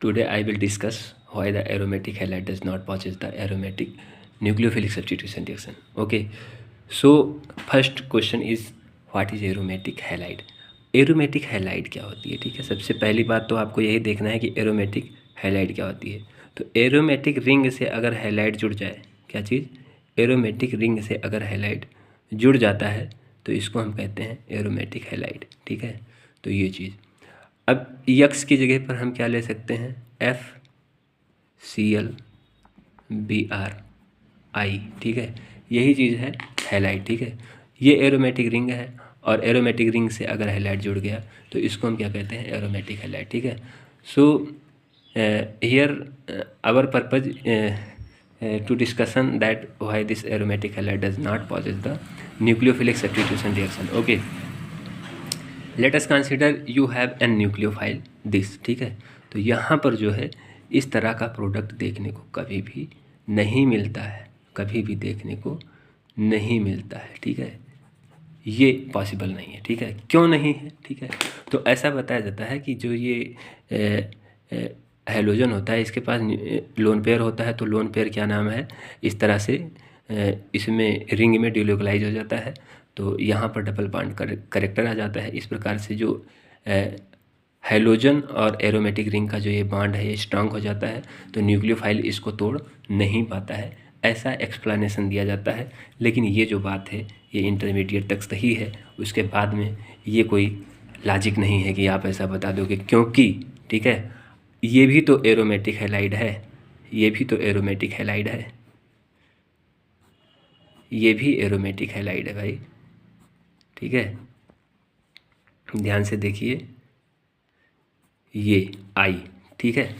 Today I will discuss why the aromatic halide does not possess the aromatic nucleophilic substitution reaction. Okay, so first question is what is aromatic halide? Aromatic halide क्या होती है? ठीक है, सबसे पहली बात तो आपको यही देखना है कि एरोमेटिक हैलाइड क्या होती है। तो एरोमेटिक रिंग से अगर हैलाइड जुड़ जाए, क्या चीज़? एरोमेटिक रिंग से अगर हैलाइड जुड़ जाता है तो इसको हम कहते हैं एरोमेटिक हैलाइड। ठीक है, तो ये चीज़। अब यक्स की जगह पर हम क्या ले सकते हैं? FCl Br ठीक है, यही चीज़ है हैलाइड। ठीक है, ये एरोमेटिक रिंग है और एरोमेटिक रिंग से अगर हैलाइड जुड़ गया तो इसको हम क्या कहते हैं? Aromatic halide. ठीक है, so here our purpose to discussion that why this aromatic halide does not possess the nucleophilic substitution reaction. Okay, let us consider you have an nucleophile this. ठीक है, तो यहाँ पर जो है इस तरह का प्रोडक्ट देखने को कभी भी नहीं मिलता है, कभी भी देखने को नहीं मिलता है। ठीक है, ये पॉसिबल नहीं है। ठीक है, क्यों नहीं है? ठीक है, तो ऐसा बताया जाता है कि जो ये हैलोजन होता है इसके पास लोन पेयर होता है, तो लोन पेयर क्या नाम है, इस तरह से इसमें रिंग में डिलोकलाइज हो जाता है, तो यहाँ पर डबल बॉन्ड करेक्टर आ जाता है। इस प्रकार से जो हैलोजन और एरोमेटिक रिंग का जो ये बॉन्ड है ये स्ट्रांग हो जाता है, तो न्यूक्लियोफाइल इसको तोड़ नहीं पाता है, ऐसा एक्सप्लेनेशन दिया जाता है। लेकिन ये जो बात है ये इंटरमीडिएट तक सही है, उसके बाद में ये कोई लॉजिक नहीं है कि आप ऐसा बता दोगे, क्योंकि ठीक है ये भी तो एरोमेटिक हैलाइड है, ये भी तो एरोमेटिक हैलाइड है, ये भी एरोमेटिक हैलाइड है भाई। ठीक है, ध्यान से देखिए ये आई। ठीक है,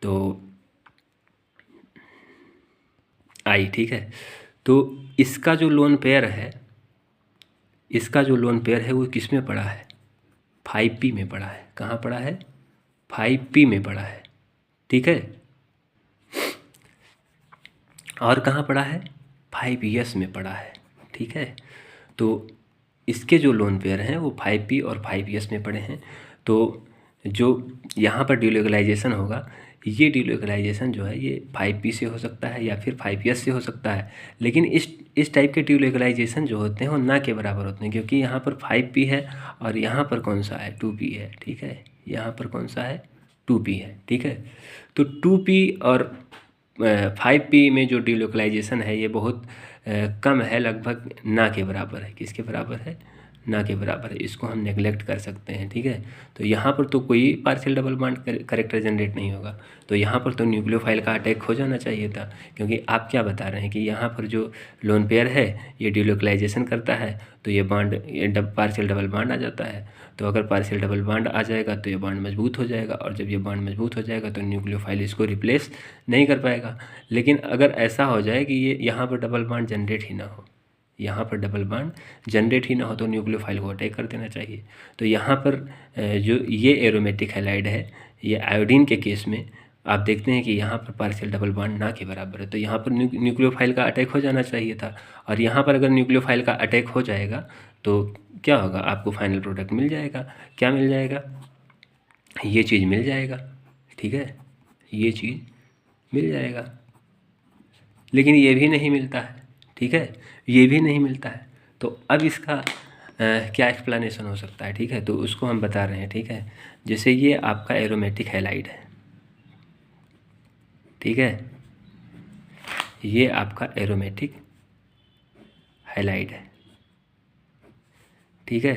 तो आई। ठीक है, तो इसका जो लोन पेयर है, इसका जो लोन पेयर है वो किस में पड़ा है? 5p में पड़ा है। कहाँ पड़ा है? 5p में पड़ा है। ठीक है, और कहाँ पड़ा है? 5s में पड़ा है। ठीक है, तो इसके जो लोन पेयर हैं वो 5p और 5s में पड़े हैं। तो जो यहाँ पर डिलोकलाइजेशन होगा, ये डिलोकलाइजेशन जो है ये 5p से हो सकता है या फिर 5s से हो सकता है, लेकिन इस टाइप के डिलोकलाइजेशन जो होते हैं वो ना के बराबर होते हैं, क्योंकि यहाँ पर 5p है और यहाँ पर कौन सा है? 2p है। ठीक है, यहाँ पर कौन सा है? 2p है। ठीक है, तो 2p और 5p में जो डिलोकलाइजेशन है ये बहुत कम है, लगभग ना के बराबर है। किसके बराबर है? ना के बराबर है। इसको हम नेगलेक्ट कर सकते हैं। ठीक है, तो यहाँ पर तो कोई partial double bond character generate नहीं होगा, तो यहाँ पर तो न्यूक्लियोफाइल का अटैक हो जाना चाहिए था, क्योंकि आप क्या बता रहे हैं कि यहाँ पर जो लोन पेयर है ये डिलोकलाइजेशन करता है, तो ये बॉन्ड ये पार्शियल डबल बॉन्ड आ जाता है। तो अगर पार्शियल डबल बॉन्ड आ जाएगा तो ये बॉन्ड मजबूत हो जाएगा, और जब ये बॉन्ड मजबूत हो जाएगा तो न्यूक्लियोफाइल इसको रिप्लेस नहीं कर पाएगा। लेकिन अगर ऐसा हो जाए कि ये यहाँ पर डबल बॉन्ड जनरेट ही ना हो, यहाँ पर डबल बॉन्ड जनरेट ही ना हो, तो न्यूक्लियोफाइल को अटैक कर देना चाहिए। तो यहाँ पर जो ये एरोमेटिक हैलाइड है, ये आयोडीन के केस में आप देखते हैं कि यहाँ पर पार्शियल डबल बॉन्ड ना के बराबर है, तो यहाँ पर न्यूक्लियोफाइल का अटैक हो जाना चाहिए था। और यहाँ पर अगर न्यूक्लियोफाइल का अटैक हो जाएगा तो क्या होगा? आपको फाइनल प्रोडक्ट मिल जाएगा। क्या मिल जाएगा? ये चीज़ मिल जाएगा। ठीक है, ये चीज़ मिल जाएगा, लेकिन ये भी नहीं मिलता है। ठीक है, ये भी नहीं मिलता है, तो अब इसका क्या एक्सप्लेनेशन हो सकता है? ठीक है, तो उसको हम बता रहे हैं। ठीक है, जैसे ये आपका एरोमेटिक हैलाइड है। ठीक है, ये आपका एरोमेटिक हैलाइड है। ठीक है,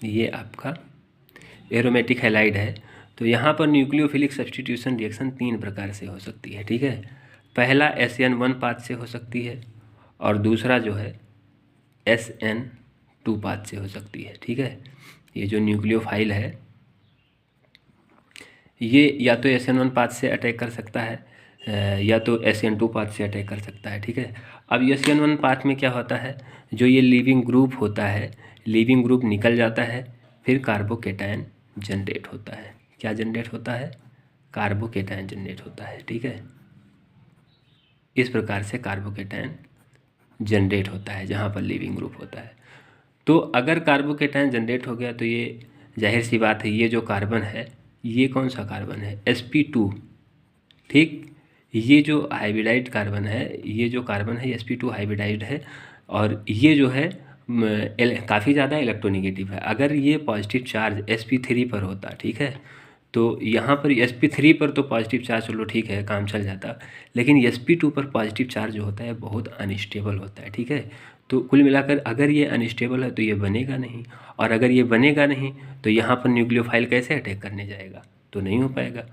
ये आपका एरोमेटिक हैलाइड है। तो यहाँ पर न्यूक्लियोफिलिक सब्स्टिट्यूशन रिएक्शन 3 प्रकार से हो सकती है। ठीक है, पहला SN1 पाथ से हो सकती है, और दूसरा जो है SN2 पाथ से हो सकती है। ठीक है, ये जो न्यूक्लियोफाइल है ये या तो SN1 पाथ से अटैक कर सकता है या तो SN2 पाथ से अटैक कर सकता है। ठीक है, अब SN1 पाथ में क्या होता है? जो ये लीविंग ग्रुप होता है, लीविंग ग्रुप निकल जाता है, फिर कार्बोकेटायन जनरेट होता है। क्या जनरेट होता है? कार्बोकेटायन जनरेट होता है। ठीक है, इस प्रकार से कार्बोकेटायन जनरेट होता है जहाँ पर लीविंग ग्रुप होता है। तो अगर कार्बोकेटायन जनरेट हो गया तो ये जाहिर सी बात है ये जो कार्बन है, ये कौन सा कार्बन है, sp2, ठीक। ये जो हाइब्रिडाइड कार्बन है, ये जो कार्बन है sp2 हाइब्रिडाइड है, और ये जो है काफ़ी ज़्यादा इलेक्ट्रोनेगेटिव है। अगर ये पॉजिटिव चार्ज sp3 पर होता, ठीक है, तो यहाँ पर sp3 पर तो पॉजिटिव चार्ज चलो ठीक है काम चल जाता, लेकिन sp2 पर पॉजिटिव चार्ज जो होता है बहुत अनस्टेबल होता है, ठीक है। तो कुल मिलाकर अगर ये अनस्टेबल है तो ये बनेगा नहीं, और अगर ये बनेगा नहीं तो यहाँ पर न्यूक्लियोफाइल कैसे अटैक करने जाएगा, तो नहीं हो पाएगा।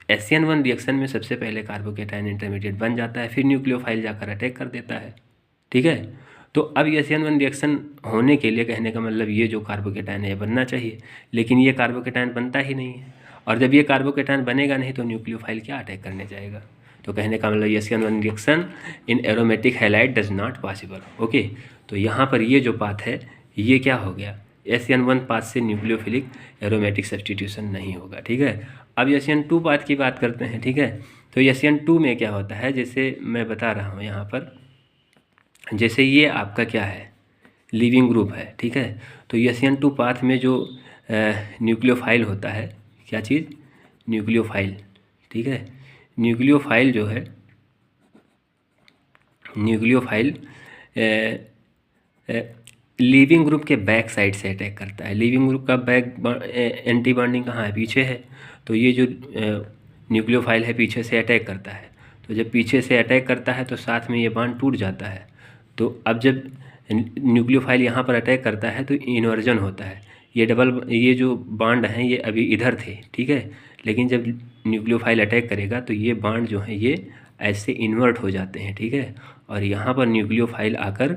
SN1 रिएक्शन में सबसे पहले कार्बोकेटायन इंटरमीडिएट बन जाता है, फिर न्यूक्लियोफाइल जाकर अटैक कर देता है, ठीक है। तो अब SN1 रिएक्शन होने के लिए कहने का मतलब ये जो कार्बोकेटायन है बनना चाहिए, लेकिन ये कार्बोकेटायन बनता ही नहीं है, और जब ये कार्बोकेटायन बनेगा नहीं तो न्यूक्लियोफाइल क्या अटैक करने जाएगा। तो कहने का मतलब SN1 reaction in aromatic halide does not possible. Okay, तो यहाँ पर ये जो पाथ है ये क्या हो गया, SN1 पाथ से न्यूक्लियोफिलिक एरोमेटिक सब्सटीट्यूशन नहीं होगा, ठीक है। अब SN2 पाथ की बात करते हैं, ठीक है। तो SN2 में क्या होता है, जैसे मैं बता रहा हूँ यहाँ पर, जैसे ये आपका क्या है, लिविंग ग्रुप है, ठीक है। तो SN2 पाथ में जो न्यूक्लियोफाइल होता है, क्या चीज़, न्यूक्लियोफाइल, ठीक है। न्यूक्लियोफाइल जो है, न्यूक्लियोफाइल लिविंग ग्रुप के बैक साइड से अटैक करता है। लिविंग ग्रुप का बैक एंटी बॉन्डिंग कहाँ है, पीछे है, तो ये जो न्यूक्लियोफाइल है पीछे से अटैक करता है। तो जब पीछे से अटैक करता है तो साथ में ये बॉन्ड टूट जाता है। तो अब जब न्यूक्लियोफाइल यहाँ पर अटैक करता है तो इन्वर्जन होता है। ये जो बॉन्ड हैं ये अभी इधर थे, ठीक है, लेकिन जब न्यूक्लियोफाइल अटैक करेगा तो ये बॉन्ड जो है ये ऐसे इन्वर्ट हो जाते हैं, ठीक है, और यहाँ पर न्यूक्लियोफाइल आकर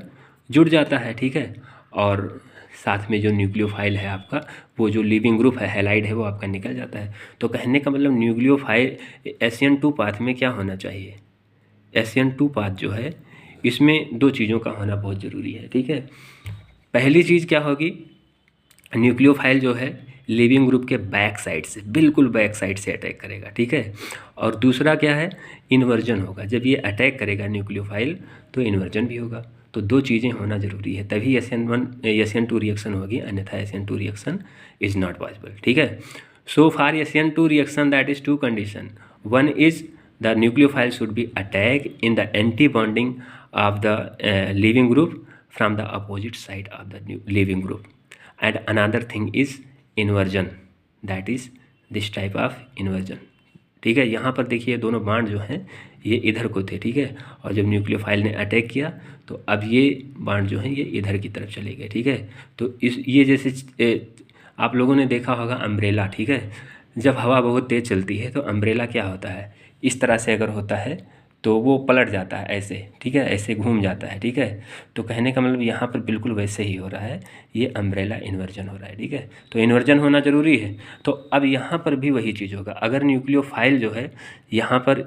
जुड़ जाता है, ठीक है, और साथ में जो न्यूक्लियोफाइल है आपका, वो जो लिविंग ग्रुप है हैलाइड है, वो आपका निकल जाता है। तो कहने का मतलब न्यूक्लियोफाइल SN2 पाथ में क्या होना चाहिए, SN2 पाथ जो है इसमें दो चीज़ों का होना बहुत ज़रूरी है, ठीक है। पहली चीज़ क्या होगी, न्यूक्लियोफाइल जो है लिविंग ग्रुप के बैक साइड से, बिल्कुल बैक साइड से अटैक करेगा, ठीक है। और दूसरा क्या है, इन्वर्जन होगा। जब ये अटैक करेगा न्यूक्लियोफाइल तो इन्वर्जन भी होगा। तो दो चीज़ें होना ज़रूरी है, तभी SN2 रिएक्शन होगी, अन्यथा SN2 reaction is not possible, ठीक है। So for SN2 reaction that is two condition, one is the nucleophile should be attack in the anti bonding of the living group from the opposite side of the living group, and another thing is inversion, that is this type of inversion, ठीक है। यहाँ पर देखिए दोनों बाण जो हैं ये इधर को थे, ठीक है, और जब न्यूक्लियोफाइल ने अटैक किया तो अब ये बाण जो हैं ये इधर की तरफ चले गए, ठीक है। तो ये जैसे आप लोगों ने देखा होगा अम्ब्रेला, ठीक है, जब हवा बहुत तेज़ चलती है तो अम्ब्रेला क्या होता है, इस तरह से अगर होता है तो वो पलट जाता है ऐसे, ठीक है, ऐसे घूम जाता है, ठीक है। तो कहने का मतलब यहाँ पर बिल्कुल वैसे ही हो रहा है, ये अम्ब्रेला इन्वर्जन हो रहा है, ठीक है। तो इन्वर्जन होना ज़रूरी है। तो अब यहाँ पर भी वही चीज़ होगा, अगर न्यूक्लियोफाइल जो है यहाँ पर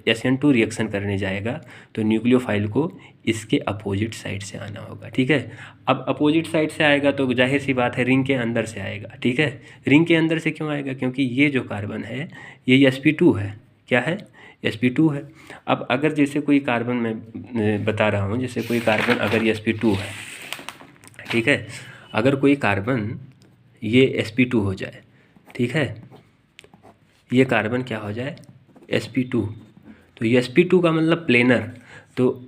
SN2 रिएक्शन करने जाएगा तो न्यूक्लियोफाइल को इसके अपोजिट साइड से आना होगा, ठीक है। अब अपोजिट साइड से आएगा तो जाहिर सी बात है रिंग के अंदर से आएगा, ठीक है। रिंग के अंदर से क्यों आएगा, क्योंकि ये जो कार्बन है ये sp2 है, क्या है, sp2 है। अब अगर जैसे कोई कार्बन मैं बता रहा हूँ, जैसे कोई कार्बन अगर ये sp2 है, ठीक है, अगर कोई कार्बन ये sp2 हो जाए, ठीक है, ये कार्बन क्या हो जाए sp2, तो ये sp2 का मतलब प्लेनर, तो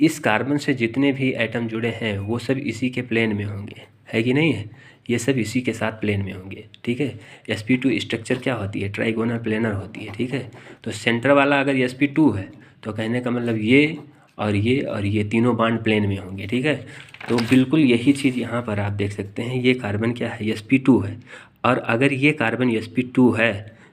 इस कार्बन से जितने भी एटम जुड़े हैं वो सब इसी के प्लेन में होंगे, है कि नहीं है, ये सब इसी के साथ प्लेन में होंगे, ठीक है। sp2 स्ट्रक्चर क्या होती है, ट्राइगोनल प्लेनर होती है, ठीक है। तो सेंटर वाला अगर sp2 है तो कहने का मतलब ये और ये तीनों बॉन्ड प्लेन में होंगे, ठीक है। तो बिल्कुल यही चीज़ यहाँ पर आप देख सकते हैं, ये कार्बन क्या है, sp2 है, और अगर ये कार्बन sp2 है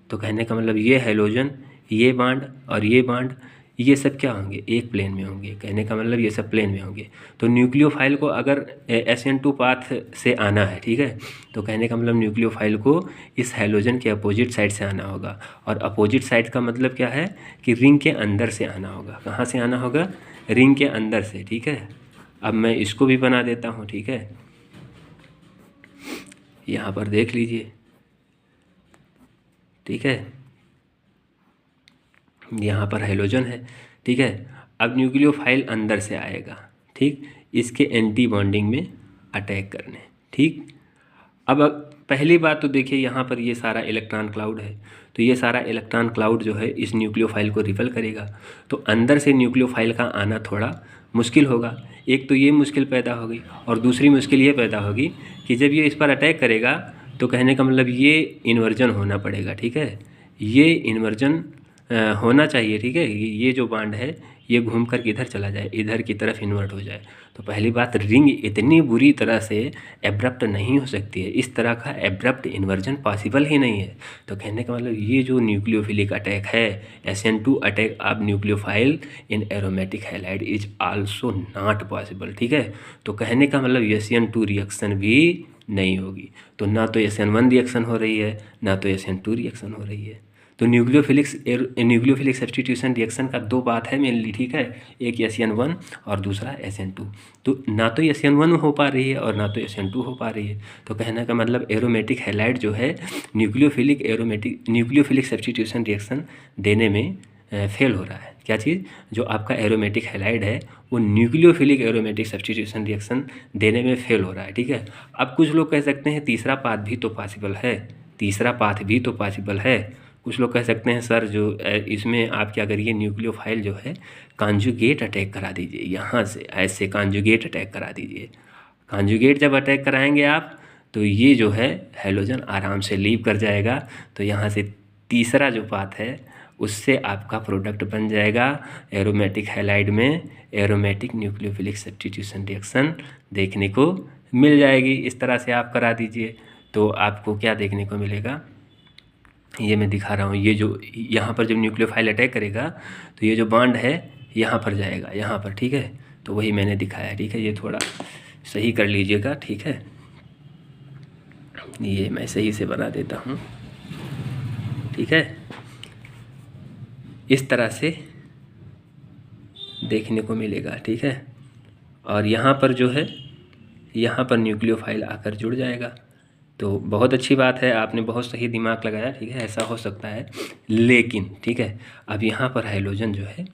तो कहने का मतलब ये हैलोजन, ये बॉन्ड और ये बॉन्ड, ये सब क्या होंगे, एक प्लेन में होंगे, कहने का मतलब ये सब प्लेन में होंगे। तो न्यूक्लियोफाइल को अगर SN2 पाथ से आना है, ठीक है, तो कहने का मतलब न्यूक्लियोफाइल को इस हैलोजन के अपोजिट साइड से आना होगा, और अपोजिट साइड का मतलब क्या है कि रिंग के अंदर से आना होगा। कहाँ से आना होगा, रिंग के अंदर से, ठीक है। अब मैं इसको भी बना देता हूँ, ठीक है, यहाँ पर देख लीजिए, ठीक है, यहाँ पर हाइड्रोजन है, ठीक है। अब न्यूक्लियोफाइल अंदर से आएगा, ठीक, इसके एंटी बॉन्डिंग में अटैक करने, ठीक। अब पहली बात तो देखिए यहाँ पर ये सारा इलेक्ट्रॉन क्लाउड है, तो ये सारा इलेक्ट्रॉन क्लाउड जो है इस न्यूक्लियोफाइल को रिपेल करेगा, तो अंदर से न्यूक्लियोफाइल का आना थोड़ा मुश्किल होगा। एक तो ये मुश्किल पैदा होगी, और दूसरी मुश्किल ये पैदा होगी कि जब ये इस पर अटैक करेगा तो कहने का मतलब ये इन्वर्जन होना पड़ेगा, ठीक है, ये इन्वर्जन होना चाहिए, ठीक है, ये जो बांड है ये घूम कर किधर चला जाए, इधर की तरफ इन्वर्ट हो जाए। तो पहली बात, रिंग इतनी बुरी तरह से एब्रप्ट नहीं हो सकती है, इस तरह का एब्रप्ट इन्वर्जन पॉसिबल ही नहीं है। तो कहने का मतलब ये जो न्यूक्लियोफिलिक अटैक है, SN2 attack of nucleophile in aromatic halide is also not possible, ठीक है। तो कहने का मतलब SN2 रिएक्शन भी नहीं होगी। तो ना तो SN1 रिएक्शन हो रही है, ना तो SN2 रिएक्शन हो रही है। तो न्यूक्लियोफिलिक सब्स्टिट्यूशन रिएक्शन का दो बात है मेनली, ठीक है, एक SN1 और दूसरा SN2। तो ना तो SN1 हो पा रही है और ना तो SN2 हो पा रही है। तो कहने का मतलब एरोमेटिक हैलाइड जो है न्यूक्लियोफिलिक सब्स्टिट्यूशन रिएक्शन देने में फेल हो रहा है। क्या चीज़? जो आपका एरोमेटिक हैलाइड है वो न्यूक्लियोफिलिक एरोमेटिक सब्स्टिट्यूशन रिएक्शन देने में फेल हो रहा है, ठीक है। अब कुछ लोग कह सकते हैं तीसरा पाथ भी तो पॉसिबल है, तीसरा पाथ भी तो पॉसिबल है। कुछ लोग कह सकते हैं सर जो इसमें आप क्या करिए, न्यूक्लियोफाइल जो है कॉन्जुगेट अटैक करा दीजिए, यहाँ से ऐसे कॉन्जुगेट अटैक करा दीजिए। कॉन्जुगेट जब अटैक कराएंगे आप तो ये जो है हैलोजन आराम से लीव कर जाएगा। तो यहाँ से तीसरा जो पाथ है उससे आपका प्रोडक्ट बन जाएगा एरोमेटिक हैलाइड में एरोमेटिक न्यूक्लियोफिलिक सब्स्टिट्यूशन रिएक्शन देखने को मिल जाएगी। इस तरह से आप करा दीजिए तो आपको क्या देखने को मिलेगा, ये मैं दिखा रहा हूँ। ये जो यहाँ पर जब न्यूक्लियोफाइल अटैक करेगा तो ये जो बॉन्ड है यहाँ पर जाएगा, यहाँ पर, ठीक है। तो वही मैंने दिखाया, ठीक है। ये थोड़ा सही कर लीजिएगा, ठीक है। ये मैं सही से बना देता हूँ, ठीक है। इस तरह से देखने को मिलेगा, ठीक है। और यहाँ पर जो है यहाँ पर न्यूक्लियोफाइल आकर जुड़ जाएगा। तो बहुत अच्छी बात है, आपने बहुत सही दिमाग लगाया, ठीक है। ऐसा हो सकता है, लेकिन ठीक है अब यहाँ पर हाइड्रोजन जो है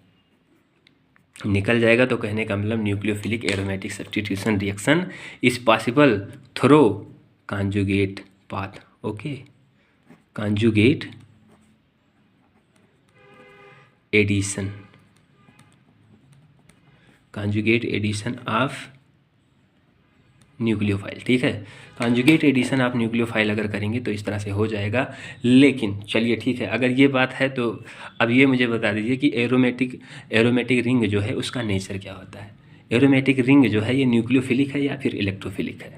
निकल जाएगा। तो कहने का मतलब nucleophilic aromatic substitution reaction is possible through conjugate path, okay, conjugate addition, conjugate addition of nucleophile, ठीक है। कॉन्जुगेट एडिशन आप न्यूक्लियोफाइल अगर करेंगे तो इस तरह से हो जाएगा। लेकिन चलिए ठीक है, अगर ये बात है तो अब ये मुझे बता दीजिए कि एरोमेटिक रिंग जो है उसका नेचर क्या होता है। एरोमेटिक रिंग जो है ये न्यूक्लियोफिलिक है या फिर इलेक्ट्रोफिलिक है,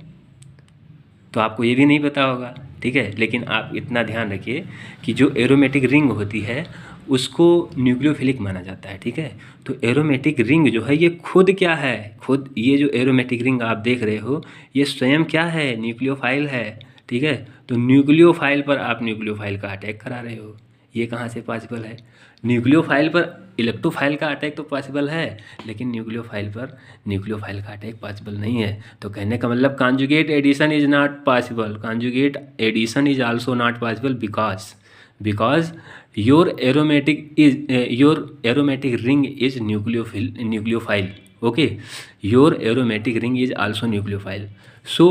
तो आपको ये भी नहीं पता होगा, ठीक है। लेकिन आप इतना ध्यान रखिए कि जो एरोमेटिक रिंग होती है उसको न्यूक्लियोफिलिक माना जाता है, ठीक है। तो एरोमेटिक रिंग जो है ये खुद क्या है, खुद ये जो एरोमेटिक रिंग आप देख रहे हो ये स्वयं क्या है, न्यूक्लियोफाइल है, ठीक है। तो न्यूक्लियोफाइल पर आप न्यूक्लियोफाइल का अटैक करा रहे हो, ये कहाँ से पॉसिबल है। न्यूक्लियोफाइल पर इलेक्ट्रोफाइल का अटैक तो पॉसिबल है, लेकिन न्यूक्लियोफाइल पर न्यूक्लियोफाइल का अटैक पॉसिबल नहीं है। तो कहने का मतलब conjugate addition is not possible, conjugate addition is also not possible because your aromatic ring is nucleophile, okay, your aromatic ring is also nucleophile. So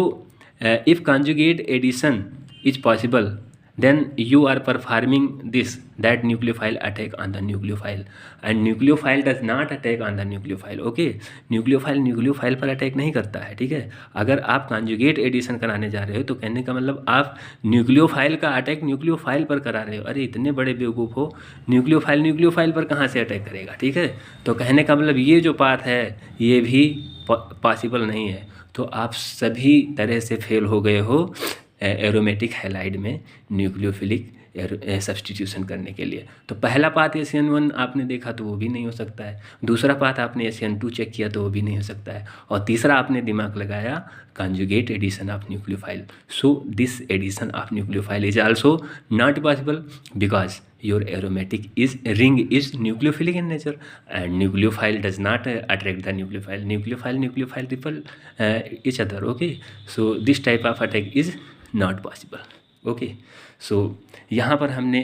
if conjugate addition is possible, then you are performing that nucleophile attack on the nucleophile, and nucleophile does not attack on the nucleophile, okay। Nucleophile पर attack नहीं करता है, ठीक है। अगर आप conjugate addition कराने जा रहे हो तो कहने का मतलब आप न्यूक्लियोफाइल का अटैक न्यूक्लियोफाइल पर करा रहे हो। अरे इतने बड़े बेवकूफ़ हो, न्यूक्लियोफाइल पर कहाँ से अटैक करेगा, ठीक है। तो कहने का मतलब ये जो बात है ये भी पॉसिबल नहीं है। तो आप सभी तरह से फेल हो गए हो एरोमेटिक हैलाइड में न्यूक्लियोफिलिक सब्स्टिट्यूशन करने के लिए। तो पहला पाथ SN1 आपने देखा तो वो भी नहीं हो सकता है, दूसरा पाथ आपने SN2 चेक किया तो वो भी नहीं हो सकता है, और तीसरा आपने दिमाग लगाया conjugate addition of nucleophile. So this addition of nucleophile is also not possible because your aromatic ring is nucleophilic in nature and nucleophile does not attract the nucleophile repel each other, okay। So this type of attack is not possible, okay। So यहाँ पर हमने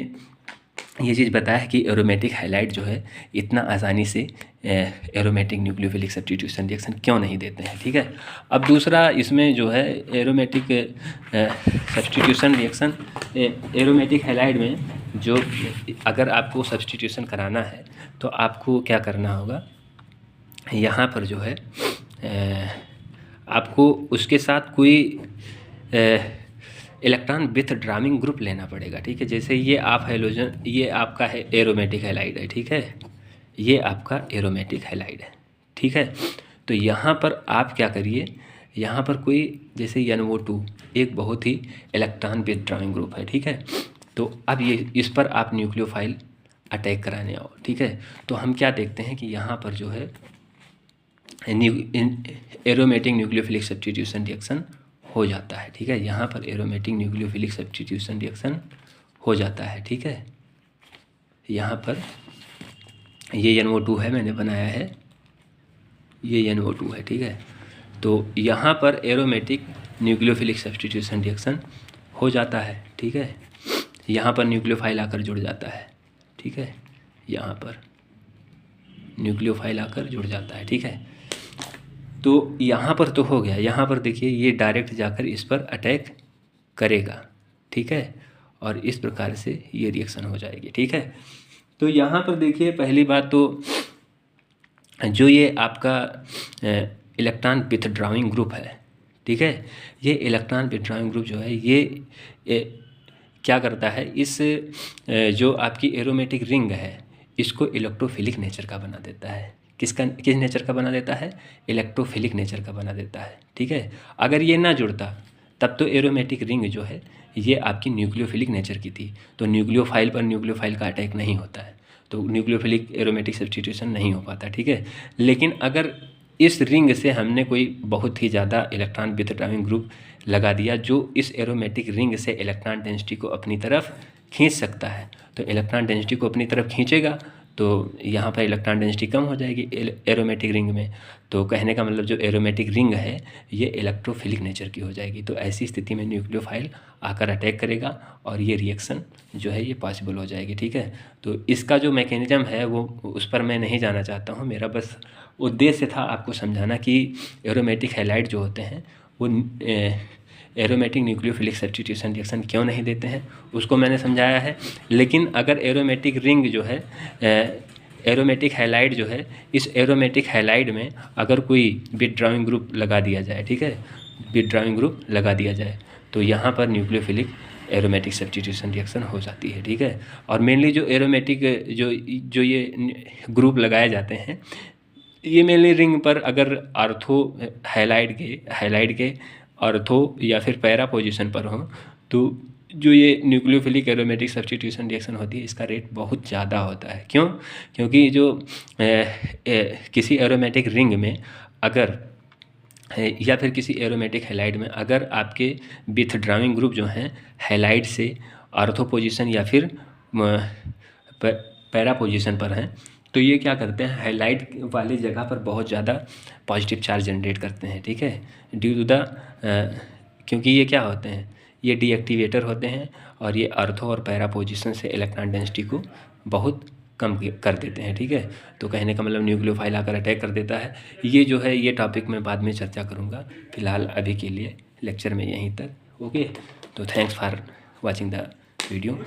ये चीज़ बताया कि aromatic halide जो है इतना आसानी से एरोमेटिक न्यूक्लियोफिलिक सब्स्टिट्यूशन रिएक्शन क्यों नहीं देते हैं, ठीक है। अब दूसरा इसमें जो है aromatic substitution reaction, aromatic halide में जो अगर आपको सब्स्टिट्यूशन कराना है तो आपको क्या करना होगा, यहाँ पर जो है आपको उसके साथ कोई इलेक्ट्रॉन विथड्राविंग ग्रुप लेना पड़ेगा, ठीक है। जैसे ये आप हैलोजन, ये आपका है एरोमेटिक हैलाइड है, ठीक है, ये आपका एरोमेटिक हैलाइड है, ठीक है। तो यहाँ पर आप क्या करिए, यहाँ पर कोई जैसे NO2 एक बहुत ही इलेक्ट्रॉन विथड्राविंग ग्रुप है, ठीक है। तो अब ये इस पर आप न्यूक्लियोफाइल अटैक कराने आओ, ठीक है। तो हम क्या देखते हैं कि यहाँ पर जो है एरोमेटिक न्यूक्लियोफिलिक सब्स्टिट्यूशन रिएक्शन हो जाता है, ठीक है। यहाँ पर एरोमेटिक न्यूक्लियोफिलिक सब्स्टिट्यूशन रिएक्शन हो जाता है, ठीक है। यहाँ पर ये NO2 है, मैंने बनाया है, ये NO2 है, ठीक है। तो यहाँ पर एरोमेटिक न्यूक्लियोफिलिक सब्स्टिट्यूशन रिएक्शन हो जाता है, ठीक है। यहाँ पर न्यूक्लियोफाइल आकर जुड़ जाता है, ठीक है, यहाँ पर न्यूक्लियोफाइल आकर जुड़ जाता है, ठीक है। तो यहाँ पर तो हो गया, यहाँ पर देखिए ये डायरेक्ट जाकर इस पर अटैक करेगा, ठीक है, और इस प्रकार से ये रिएक्शन हो जाएगी, ठीक है। तो यहाँ पर देखिए पहली बात तो जो ये आपका इलेक्ट्रॉन विथड्राविंग ग्रुप है, ठीक है, ये इलेक्ट्रॉन विथड्राविंग ग्रुप जो है ये क्या करता है, इस जो आपकी एरोमेटिक रिंग है इसको इलेक्ट्रोफिलिक नेचर का बना देता है। किस नेचर का बना देता है, इलेक्ट्रोफिलिक नेचर का बना देता है, ठीक है। अगर ये ना जुड़ता तब तो एरोमेटिक रिंग जो है ये आपकी न्यूक्लियोफिलिक नेचर की थी, तो न्यूक्लियोफाइल पर न्यूक्लियोफाइल का अटैक नहीं होता है, तो न्यूक्लियोफिलिक एरोमेटिक सब्स्टिट्यूशन नहीं हो पाता, ठीक है। लेकिन अगर इस रिंग से हमने कोई बहुत ही ज़्यादा इलेक्ट्रॉन विथड्राविंग ग्रुप लगा दिया जो इस एरोमेटिक रिंग से इलेक्ट्रॉन डेंसिटी को अपनी तरफ खींच सकता है, तो इलेक्ट्रॉन डेंसिटी को अपनी तरफ खींचेगा तो यहाँ पर इलेक्ट्रॉन डेंसिटी कम हो जाएगी एरोमेटिक रिंग में। तो कहने का मतलब जो एरोमेटिक रिंग है ये इलेक्ट्रोफिलिक नेचर की हो जाएगी। तो ऐसी स्थिति में न्यूक्लियोफाइल आकर अटैक करेगा और ये रिएक्शन जो है ये पॉसिबल हो जाएगी, ठीक है। तो इसका जो मैकेनिज्म है वो उस पर मैं नहीं जाना चाहता हूँ, मेरा बस उद्देश्य था आपको समझाना कि एरोमेटिक हैलाइड जो होते हैं वो एरोमेटिक न्यूक्लियोफिलिक सब्स्टिट्यूशन रिएक्शन क्यों नहीं देते हैं उसको मैंने समझाया है। लेकिन अगर एरोमेटिक रिंग जो है एरोमेटिक हैलाइड जो है, इस एरोमेटिक हैलाइड में अगर कोई विथड्राविंग ग्रुप लगा दिया जाए, ठीक है, विथड्राविंग ग्रुप लगा दिया जाए तो यहाँ पर न्यूक्लियोफिलिक एरोमेटिक सब्स्टिट्यूशन रिएक्शन हो जाती है, ठीक है। और मेनली जो एरोमेटिक जो ये ग्रुप लगाए जाते हैं ये मेनली रिंग पर अगर आर्थो हैलाइड के आर्थो या फिर पैरा पोजीशन पर हो तो जो ये न्यूक्लियोफिलिक एरोमेटिक सब्स्टिट्यूशन रिएक्शन होती है इसका रेट बहुत ज़्यादा होता है। क्यों? क्योंकि जो किसी एरोमेटिक रिंग में अगर या फिर किसी एरोमेटिक हैलाइड में अगर आपके विथड्राविंग ग्रुप जो हैं हैलाइड से आर्थो पोजीशन या फिर पैरा पोजीशन पर हैं तो ये क्या करते हैं, हैलाइड वाली जगह पर बहुत ज़्यादा पॉजिटिव चार्ज जनरेट करते हैं, ठीक है, ड्यू टू द क्योंकि ये क्या होते हैं, ये डीएक्टिवेटर होते हैं और ये आर्थो और पैरा पोजीशन से इलेक्ट्रॉन डेंसिटी को बहुत कम कर देते हैं, ठीक है। तो कहने का मतलब न्यूक्लियोफाइल आकर अटैक कर देता है। ये जो है ये टॉपिक मैं बाद में चर्चा करूँगा, फिलहाल अभी के लिए लेक्चर में यहीं तक। ओके, तो thanks for watching the video.